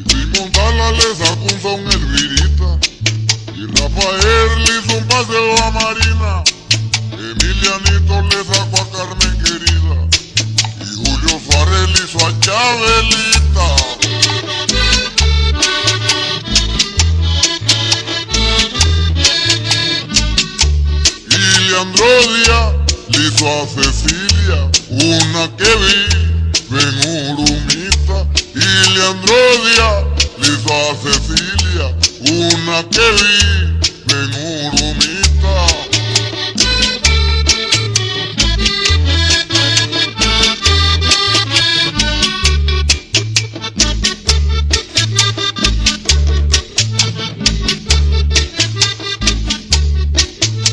Simón Sala le sacó un son Elvirita y Rafael le hizo un paseo a Marina. Emilianito le sacó a Carmen Querida y Julio Suárez le hizo a Chabelita. Y Leandro Díaz le hizo a Cecilia una que vive en Urumita. Y Leandro Díaz le hizo a Cecilia una que vive en Urumita.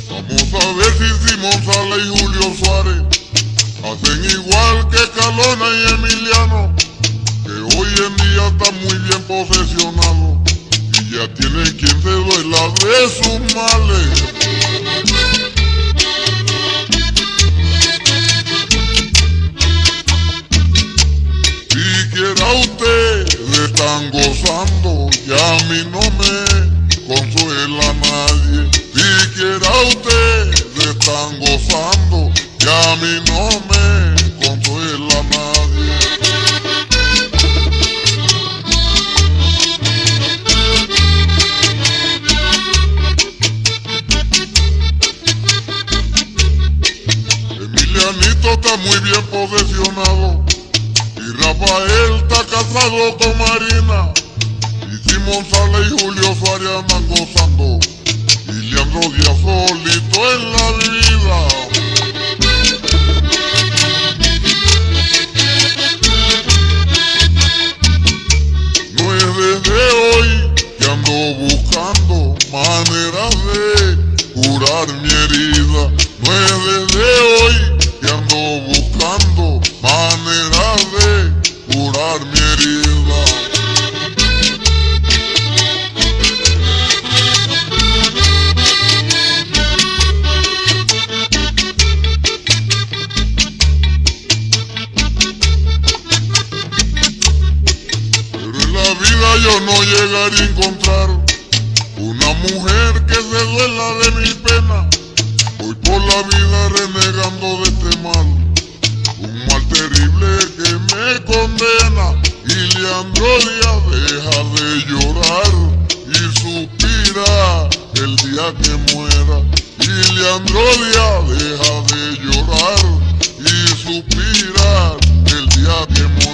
Vamos a ver si Simón Sala y Julio Suárez hacen igual que Calona y Emiliano, que hoy en día están muy bien posesionados y ya tienen quien se duela de sus males. Siquiera ustedes están gozando y a mí no me consuela nadie. Siquiera ustedes están gozando y a mí no me consuela nadie. Emilianito está muy bien posesionado y Rafael está casado con Marina. Y Simón Sala y Julio Suárez andan gozando y Leandro Díaz solito en la vida. No es desde hoy que ando buscando maneras de curar mi herida. No es desde hoy que ando buscando maneras de curar mi herida. Pero en la vida yo no llegaré a encontrar una mujer que se duela de mi pena. Voy por la vida renegando de este mal, un mal terrible que me condena. Y Leandro Díaz deja de llorar y suspira el día que muera. Y Leandro Díaz deja de llorar y suspira el día que muera.